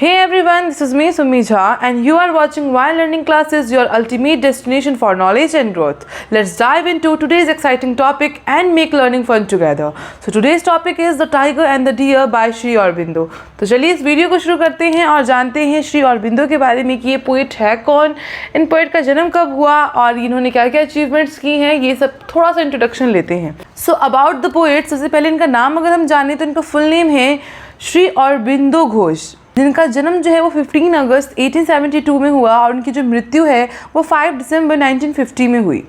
Hey everyone, this is me Sumi Jha and you are watching Why Learning Classes, your ultimate destination for knowledge and growth. Let's dive into today's exciting topic and make learning fun together. So today's topic is The Tiger and the Deer by Sri Aurobindo. तो चलिए इस video को शुरू करते हैं और जानते हैं श्री ऑरोबिंदो के बारे में कि ये पोइट है कौन, इन पोइट का जन्म कब हुआ और इन्होंने क्या क्या अचीवमेंट्स की हैं, ये सब थोड़ा सा इंट्रोडक्शन लेते हैं. सो अबाउट द पोइट, सबसे पहले इनका नाम अगर हम जाने तो इनका फुल नेम है श्री ऑरोबिंदो घोष, जिनका जन्म जो है वो 15 अगस्त 1872 में हुआ और उनकी जो मृत्यु है वो 5 दिसंबर 1950 में हुई.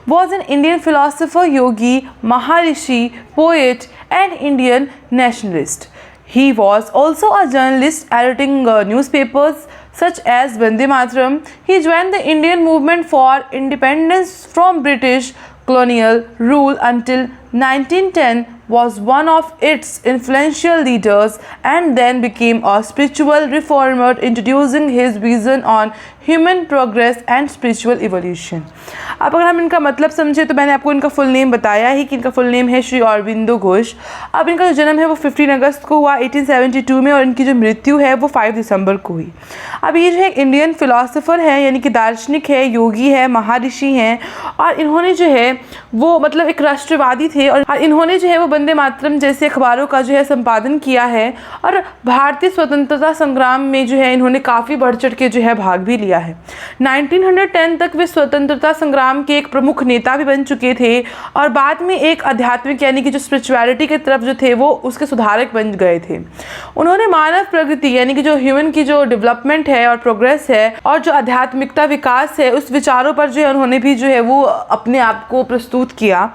Was an Indian philosopher, Yogi, Maharshi, poet and Indian nationalist. He was also a journalist editing newspapers such as Vande Mataram. He joined the Indian movement for independence from British colonial rule until 1910, was one of its influential leaders and then became a spiritual reformer, introducing his vision on human progress and spiritual evolution. अब अगर हम इनका मतलब समझे तो मैंने आपको इनका फुल नेम बताया ही कि इनका फुल नेम है श्री ऑरोबिंदो घोष. अब इनका जो जन्म है वो 15 अगस्त को हुआ 1872 में और इनकी जो मृत्यु है वो 5 दिसंबर को हुई. अब ये जो है इंडियन फिलोसोफर है, यानी कि दार्शनिक है, योगी है, महर्षि हैं और इन्होंने जो है वो मतलब एक राष्ट्रवादी थे और इन्होंने जो है वो वंदे मातरम जैसे अखबारों का जो है संपादन किया है और भारतीय स्वतंत्रता संग्राम में जो है इन्होंने काफ़ी बढ़ चढ़ के जो है भाग भी लिया है. 1910 तक वे स्वतंत्रता संग्राम के एक प्रमुख नेता भी बन चुके थे और बाद में एक आध्यात्मिक यानी कि जो स्पिरिचुअलिटी की तरफ जो थे वो उसके सुधारक बन गए थे. उन्होंने मानव प्रगति यानी कि जो ह्यूमन की जो डेवलपमेंट है और प्रोग्रेस है और जो आध्यात्मिकता विकास है उस विचारों पर जो है उन्होंने भी जो है वो अपने आप को प्रस्तुत किया.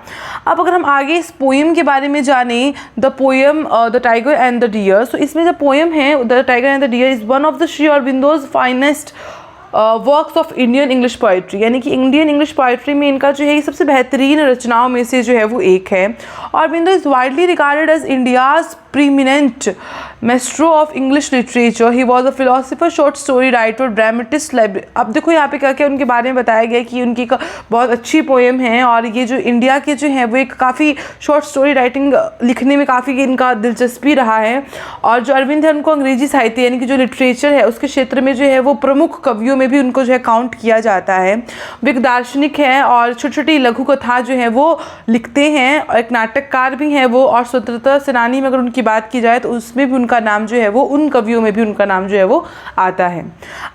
अब अगर हम आगे इस पोएम के बारे में जाने, the poem the tiger and the deer. So इसमें जो पोएम है the tiger and the deer is one of the Shri Aurobindo's finest works of Indian English poetry, यानी कि इंडियन इंग्लिश पोइट्री में इनका जो है ये सबसे बेहतरीन रचनाओं में से जो है वो एक है. Aurobindo is widely regarded as India's preeminent maestro of English literature. He was a philosopher, short story writer, dramatist, library. अब देखो यहाँ पे क्या क्या उनके बारे में बताया गया कि उनकी बहुत अच्छी पोएम है और ये जो इंडिया के जो है वो एक काफ़ी शॉर्ट स्टोरी राइटिंग लिखने में काफ़ी इनका दिलचस्पी रहा है. और जो अरविंद है उनको अंग्रेजी साहित्य यानी कि जो लिटरेचर है उसके क्षेत्र में जो है वो प्रमुख कवियों में भी उनको जो है काउंट किया जाता है. वो एक दार्शनिक है और छोटी छोटी लघु कथा जो है वो लिखते हैं और एक नाटककार भी हैं वो. और स्वतंत्रता सेनानी में अगर उनकी बात की जाए तो उसमें भी उनका नाम जो है वो उन कवियों में भी उनका नाम जो है वो आता है.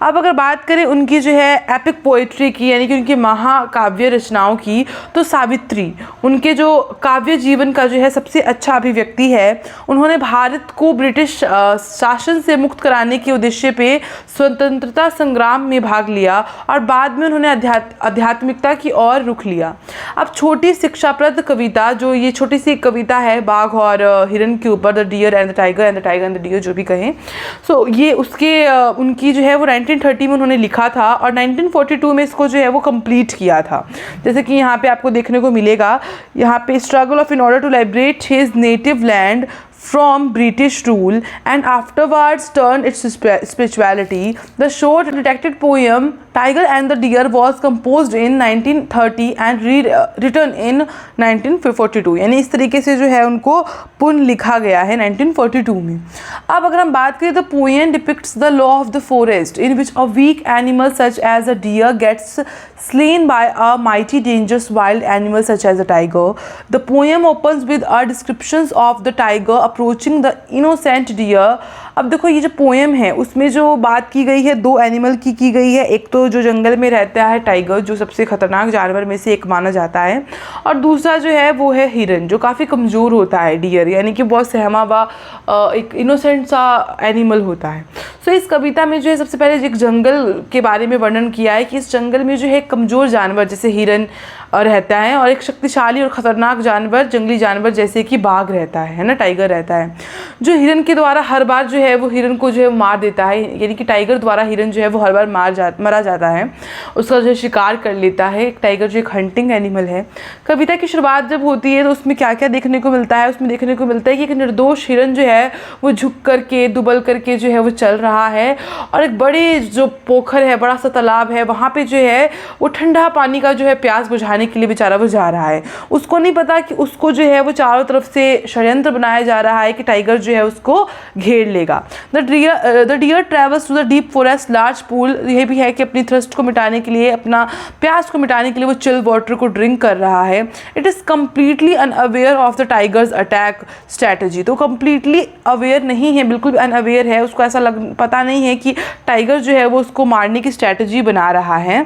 अब अगर बात करें उनकी जो है एपिक पोइट्री की यानी कि उनकी महाकाव्य रचनाओं की, तो सावित्री उनके जो काव्य जीवन का जो है सबसे अच्छा अभिव्यक्ति है. उन्होंने भारत को ब्रिटिश शासन से मुक्त कराने के उद्देश्य पे स्वतंत्रता संग्राम में भाग लिया और बाद में उन्होंने आध्यात्मिकता की ओर रुख लिया. अब छोटी शिक्षाप्रद कविता, जो ये छोटी सी कविता है बाघ और हिरन के ऊपर, the deer and the tiger and the tiger and the deer जो भी कहें, सो ये उसके उनकी जो है वो 1930 में उन्होंने लिखा था और 1942 में इसको जो है वो कंप्लीट किया था. जैसे कि यहाँ पे आपको देखने को मिलेगा, यहाँ पे struggle of in order to liberate his native land from British rule and afterwards turned its spirituality. The short detected poem Tiger and the Deer was composed in 1930 and written in 1942. यानी इस तरीके से जो है उनको पुनः लिखा गया है 1942 में. अब अगर हम बात करें तो poem depicts the law of the forest in which a weak animal such as a deer gets slain by a mighty dangerous wild animal such as a tiger. The poem opens with a descriptions of the tiger approaching the innocent deer. अब देखो ये जो poem है उसमें जो बात की गई है दो एनिमल की गई है. एक तो जो जंगल में रहता है टाइगर, जो सबसे खतरनाक जानवर में से एक माना जाता है, और दूसरा जो है वो है हिरन, जो काफ़ी कमज़ोर होता है. डियर यानी कि बहुत सहमा हुआ एक इनोसेंट सा एनिमल होता है. सो इस कविता में जो है सबसे पहले एक जंगल के बारे में वर्णन किया है कि इस जंगल में जो है कमज़ोर जानवर जैसे हिरन रहता है और एक शक्तिशाली और ख़तरनाक जानवर, जंगली जानवर जैसे कि बाघ रहता है ना, टाइगर रहता है, जो हिरन के द्वारा हर बार जो है वो हिरन को जो है मार देता है. यानी कि टाइगर द्वारा हिरन जो है वो हर बार मरा जाता है, उसका जो है शिकार कर लेता है. एक टाइगर जो एक हंटिंग एनिमल है. कविता की शुरुआत जब होती है तो उसमें क्या क्या देखने को मिलता है, उसमें देखने को मिलता है कि एक निर्दोष हिरन जो है वो झुक करके दुबल करके जो है वो चल रहा है और एक बड़े जो पोखर है, बड़ा सा तालाब है, वहाँ पे जो है वो ठंडा पानी का जो है प्यास बुझाने के लिए बेचारा वो जा रहा है. उसको नहीं पता कि उसको जो है वो चारों तरफ से षड्यंत्र बनाया जा रहा है कि टाइगर जो है उसको घेर लेगा. मिलेगा। The deer travels to the deep forest large pool, यह भी है कि अपनी थ्रस्ट को मिटाने के लिए, अपना प्यास को मिटाने के लिए वो चिल वाटर को ड्रिंक कर रहा है। It is completely unaware of the tigers attack strategy, तो कम्प्लीटली अवेयर नहीं है, बिल्कुल भी अनअवेयर है, उसको ऐसा पता नहीं है कि टाइगर जो है वो उसको मारने की स्ट्रैटेजी बना रहा है।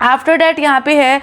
आफ्टर डैट यहाँ पे है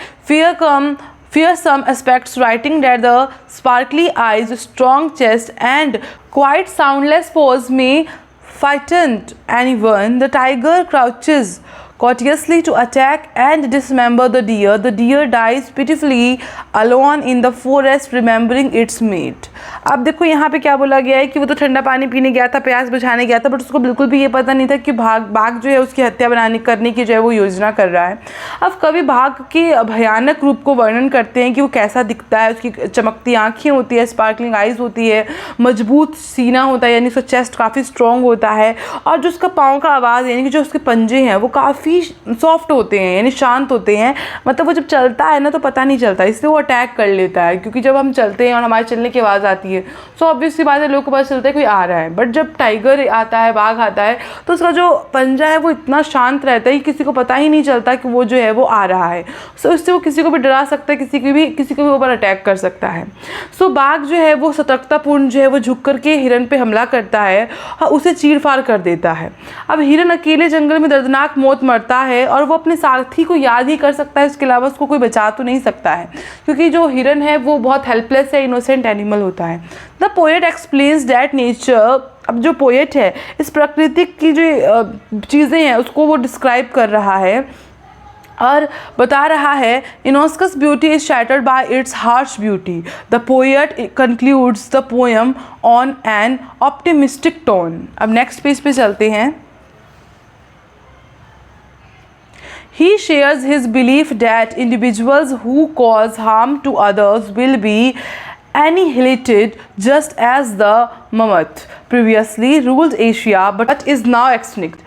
fear some aspects, writing that the sparkly eyes, strong chest and quite soundless pose may frighten anyone. The tiger crouches courteously to attack and dismember the deer. The deer dies pitifully alone in the forest, remembering its mate. अब देखो यहाँ पे क्या बोला गया है कि वो तो ठंडा पानी पीने गया था, प्यास बुझाने गया था, बट उसको बिल्कुल भी ये पता नहीं था कि बाघ जो है उसकी हत्या करने की जो है वो योजना कर रहा है। अब कवि बाघ के भयानक रूप को वर्णन करते हैं कि वो कैसा दिखता है, उसकी चमकती आँखें होती है, स्पार्कलिंग आइज़ होती है, मजबूत सीना होता है यानी उसका चेस्ट काफ़ी स्ट्रॉन्ग होता है, और जो उसका पाँव का आवाज़ यानी कि जो उसके पंजे हैं वो काफ़ी सॉफ्ट होते हैं यानी शांत होते हैं। मतलब वो जब चलता है ना तो पता नहीं चलता, इसलिए वो अटैक कर लेता है, क्योंकि जब हम चलते हैं और हमारे चलने की आवाज़ आती है तो ऑब्वियसली बात है लोगों को पता चलता है कोई आ रहा है। बट जब टाइगर आता है, बाघ आता है, तो उसका जो पंजा है वो इतना शांत रहता है कि किसी को पता ही नहीं चलता कि वो जो है वो आ रहा है। सो इससे वो किसी को भी डरा सकता है, किसी को भी ऊपर अटैक कर सकता है। सो बाघ जो है वो सतर्कतापूर्ण जो है वो झुक करके हिरन पे हमला करता है और उसे चीर फाड़ कर देता है। अब हिरन अकेले जंगल में दर्दनाक मौत मरता है और वो अपने साथी को याद ही कर सकता है, इसके अलावा उसको कोई बचा तो नहीं सकता है, क्योंकि जो हिरन है वो बहुत हेल्पलेस है, इनोसेंट एनिमल होता है। The poet explains that nature, अब जो पोएट है इस प्राकृतिक की जो चीज़ें हैं उसको वो डिस्क्राइब कर रहा है और बता रहा है, innocence's beauty is shattered by its harsh beauty. The poet concludes the poem on an optimistic tone. अब नेक्स्ट पेज पे चलते हैं। He shares his belief that individuals who cause harm to others will be annihilated just as the mammoth previously ruled Asia but is now extinct.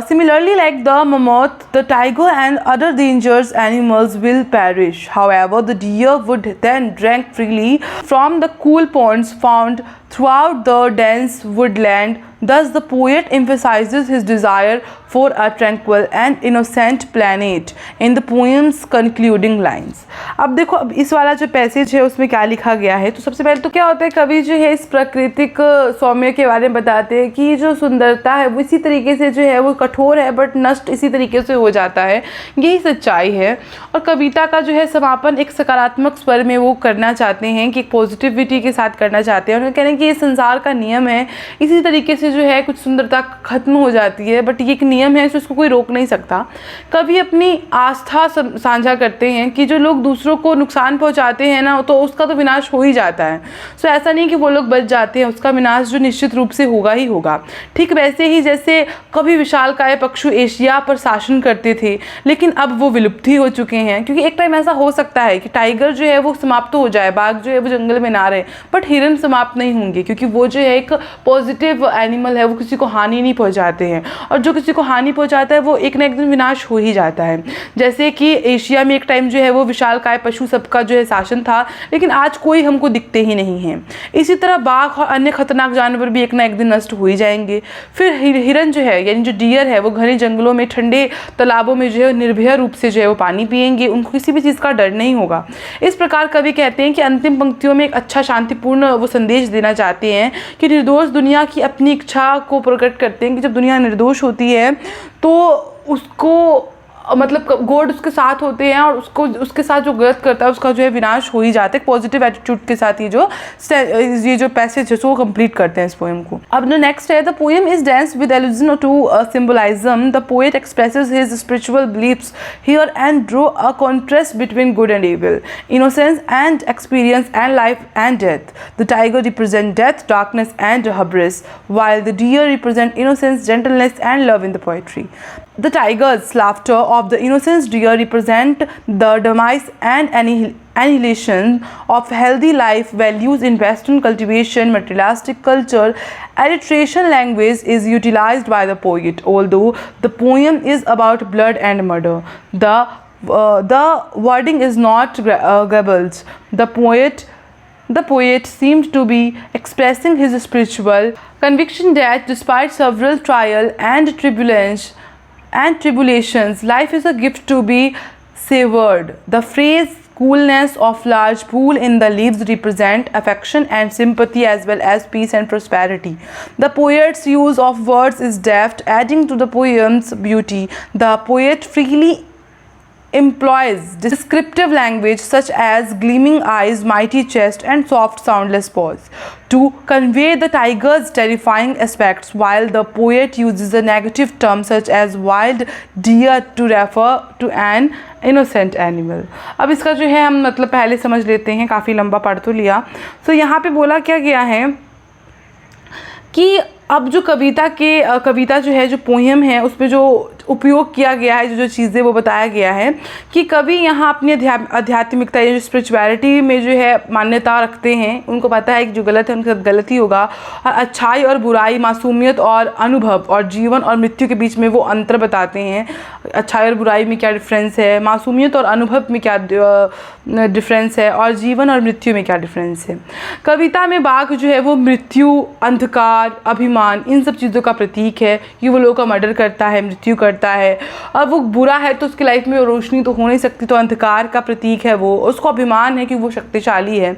Similarly, like the mammoth, the tiger and other dangerous animals will perish. However, the deer would then drink freely from the cool ponds found throughout the dense woodland. Thus, the poet emphasizes his desire for a tranquil and innocent planet in the poem's concluding lines. अब देखो, अब इस वाला जो passage है उसमें क्या लिखा गया है, तो सबसे पहले तो क्या होता है, कवि जो है इस प्राकृतिक सौम्य के बारे में बताते हैं कि जो सुंदरता है वो इसी तरीके से जो है वो कठोर है बट नष्ट इसी तरीके से हो जाता है, यही सच्चाई है। और कविता का जो है समापन एक सकारात्मक स्वर में वो करना चाहते हैं कि एक पॉजिटिविटी के साथ करना चाहते हैं। उन्होंने कह रहे हैं कि ये संसार का नियम है, इसी तरीके से जो है कुछ सुंदरता खत्म हो जाती है, बट ये एक नियम है, इसको कोई रोक नहीं सकता। कवि अपनी आस्था साझा करते हैं कि जो लोग दूसरों को नुकसान पहुंचाते हैं ना, तो उसका तो विनाश हो ही जाता है। सो ऐसा नहीं कि वो लोग बच जाते हैं, उसका विनाश जो निश्चित रूप से होगा ही होगा। ठीक वैसे ही जैसे कभी विशालकाय पक्षु एशिया पर शासन करते थे, लेकिन अब वो विलुप्त ही हो चुके हैं, क्योंकि एक टाइम ऐसा हो सकता है कि टाइगर जो है वो समाप्त हो जाए, बाघ जो है वो जंगल में ना रहे, बट हिरन समाप्त नहीं होंगे, क्योंकि वो जो है एक पॉजिटिव एनिमल है, वो किसी को हानि नहीं पहुंचाते हैं, और जो किसी को हानि पहुंचाता है वो एक ना एक दिन विनाश हो ही जाता है। जैसे कि एशिया में एक टाइम जो है वो विशालकाय पशु सबका जो है शासन था, लेकिन आज कोई हमको दिखते ही नहीं है। इसी तरह बाघ और अन्य खतरनाक जानवर भी एक ना एक दिन नष्ट हो ही जाएंगे। फिर हिरन जो है यानी जो डियर है वो घने जंगलों में, ठंडे तालाबों में जो है निर्भय रूप से जो है वो पानी पिएंगे, उनको किसी भी चीज़ का डर नहीं होगा। इस प्रकार कवि कहते हैं कि अंतिम पंक्तियों में एक अच्छा शांतिपूर्ण वो संदेश देना चाहते हैं कि निर्दोष दुनिया की अपनी इच्छा को प्रकट करते हैं कि जब दुनिया निर्दोष होती है तो उसको मतलब गॉड उसके साथ होते हैं और उसके साथ जो गलत करता है उसका जो है विनाश हो ही जाता है। पॉजिटिव एटीट्यूड के साथ ये जो पैसेज है वो कंप्लीट करते हैं इस पोएम को। अब जो नेक्स्ट है, the poem is dense with allusion to symbolism. The poet expresses his spiritual beliefs here and draw a contrast between good and evil, innocence and experience and life and death. The tiger represent death, darkness and hubris, while the deer represent innocence, gentleness and love in the poetry. The tiger's laughter of the innocent deer represent the demise and annihilation of healthy life values in Western cultivation, materialistic culture. Alliteration language is utilized by the poet, although the poem is about blood and murder. The wording is not garbled. The poet The poet seemed to be expressing his spiritual conviction that despite several trials and tribulations, life is a gift to be savored. The phrase coolness of large pool in the leaves represent affection and sympathy as well as peace and prosperity. The poet's use of words is deft, adding to the poem's beauty. The poet freely employs descriptive language such as gleaming eyes, mighty chest, and soft soundless paws to convey the tiger's terrifying aspects, while the poet uses a negative term such as wild deer to refer to an innocent animal. अब इसका जो है हम मतलब पहले समझ लेते हैं, काफ़ी लंबा पढ़ तो लिया। तो यहाँ पे बोला क्या गया है कि अब जो कविता जो है, जो पोएम है, उस पर जो उपयोग किया गया है, जो चीज़ें वो बताया गया है कि कवि यहाँ अपनी आध्यात्मिकता या जो स्पिरिचुअलिटी में जो है मान्यता रखते हैं, उनको पता है कि जो गलत है उनके साथ गलत ही होगा, और अच्छाई और बुराई, मासूमियत और अनुभव, और जीवन और मृत्यु के बीच में वो अंतर बताते हैं। अच्छाई और बुराई में क्या डिफरेंस है, मासूमियत और अनुभव में क्या डिफरेंस है, और जीवन और मृत्यु में क्या डिफरेंस है। कविता में बाघ जो है वो मृत्यु, अंधकार, अभिमान, इन सब चीज़ों का प्रतीक है कि वो लोगों का मर्डर करता है, मृत्यु करता है। और वो बुरा है तो उसकी लाइफ में रोशनी तो हो नहीं सकती, तो अंधकार का प्रतीक है वो, उसको अभिमान है कि वो शक्तिशाली है।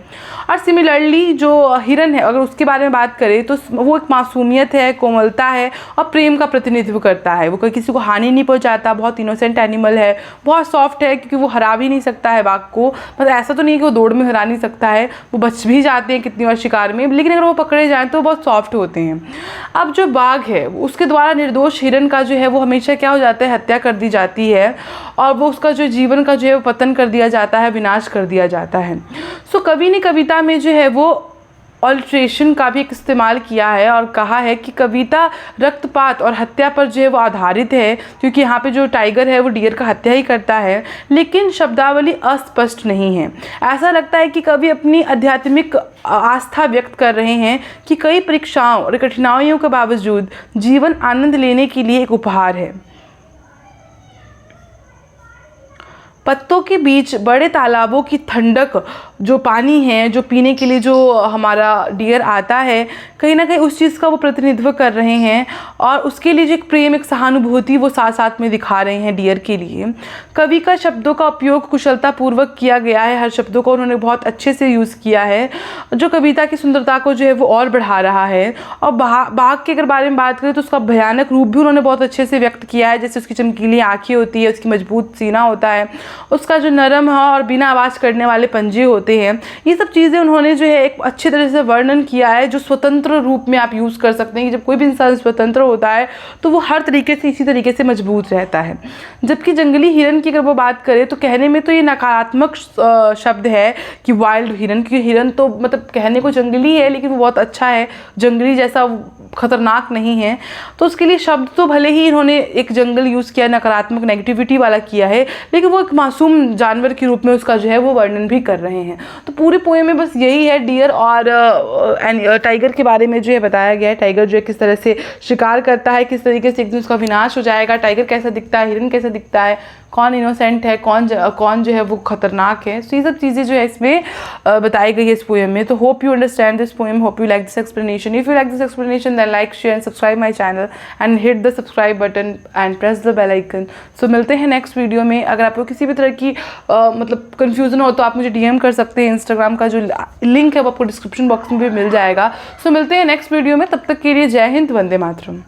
और सिमिलरली जो हिरन है, अगर उसके बारे में बात करें तो वो एक मासूमियत है, कोमलता है और प्रेम का प्रतिनिधित्व करता है। वो कोई किसी को हानि नहीं पहुंचाता, बहुत इनोसेंट एनिमल है, बहुत सॉफ्ट है, क्योंकि वो हरा भी नहीं सकता है बाघ को। मतलब ऐसा तो नहीं कि वो दौड़ में हरा नहीं सकता है, वो बच भी जाते हैं कितनी बार शिकार में, लेकिन अगर वो पकड़े जाएँ तो बहुत सॉफ्ट होते हैं। अब जो बाघ है उसके द्वारा निर्दोष हिरन का जो है वो हमेशा क्या हो जाता है, हत्या कर दी जाती है, और वो उसका जो जीवन का जो है वो पतन कर दिया जाता है, विनाश कर दिया जाता है। सो कवि ने कविता में जो है वो ऑल्ट्रेशन का भी एक इस्तेमाल किया है और कहा है कि कविता रक्तपात और हत्या पर जो है वो आधारित है, क्योंकि यहाँ पे जो टाइगर है वो डियर का हत्या ही करता है, लेकिन शब्दावली अस्पष्ट नहीं है। ऐसा लगता है कि कवि अपनी आध्यात्मिक आस्था व्यक्त कर रहे हैं कि कई परीक्षाओं और कठिनाइयों के बावजूद जीवन आनंद लेने के लिए एक उपहार है। पत्तों के बीच बड़े तालाबों की ठंडक, जो पानी है, जो पीने के लिए जो हमारा डियर आता है, कहीं ना कहीं उस चीज़ का वो प्रतिनिधित्व कर रहे हैं, और उसके लिए जो एक प्रेम, एक सहानुभूति वो साथ साथ में दिखा रहे हैं डियर के लिए। कवि का शब्दों का उपयोग कुशलतापूर्वक किया गया है, हर शब्दों को उन्होंने बहुत अच्छे से यूज़ किया है, जो कविता की सुंदरता को जो है वो और बढ़ा रहा है। और बाघ के अगर बारे में बात करें तो उसका भयानक रूप भी उन्होंने बहुत अच्छे से व्यक्त किया है, जैसे उसकी चमकीली आँखें होती है, उसकी मजबूत सीना होता है, उसका जो नरम है और बिना आवाज़ करने वाले पंजे होते हैं, ये सब चीज़ें उन्होंने जो है एक अच्छी तरह से वर्णन किया है, जो स्वतंत्र रूप में आप यूज़ कर सकते हैं कि जब कोई भी इंसान स्वतंत्र होता है तो वो हर तरीके से इसी तरीके से मजबूत रहता है। जबकि जंगली हिरन की अगर वो बात करें तो कहने में तो ये नकारात्मक शब्द है कि वाइल्ड हिरन, क्योंकि हिरन तो मतलब कहने को जंगली है लेकिन वो बहुत अच्छा है, जंगली जैसा खतरनाक नहीं है। तो उसके लिए शब्द तो भले ही इन्होंने एक जंगल यूज़ किया, नकारात्मक नेगेटिविटी वाला किया है, लेकिन वो एक मासूम जानवर के रूप में उसका जो है वो वर्णन भी कर रहे हैं। तो पूरे पोएम में बस यही है, डियर और टाइगर के बारे में जो है बताया गया है। टाइगर जो है किस तरह से शिकार करता है, किस तरीके से एक दिन उसका विनाश हो जाएगा, टाइगर कैसा दिखता है, हिरन कैसा दिखता है, कौन इनोसेंट है, कौन जो है वो खतरनाक है। तो ये सब चीज़ें जो है इसमें बताई गई है इस पोएम में। तो hope you understand this poem, hope you like this explanation. If you like this explanation then like, share and subscribe my channel and hit the subscribe button and press the bell icon. So मिलते हैं next video में। अगर आपको किसी भी तरह की मतलब कन्फ्यूज़न हो तो आप मुझे DM कर सकते हैं। इंस्टाग्राम का जो लिंक है वो आपको डिस्क्रिप्शन बॉक्स में भी मिल जाएगा। सो मिलते हैं नेक्स्ट वीडियो में, तब तक के लिए जय हिंद, वंदे मातरम।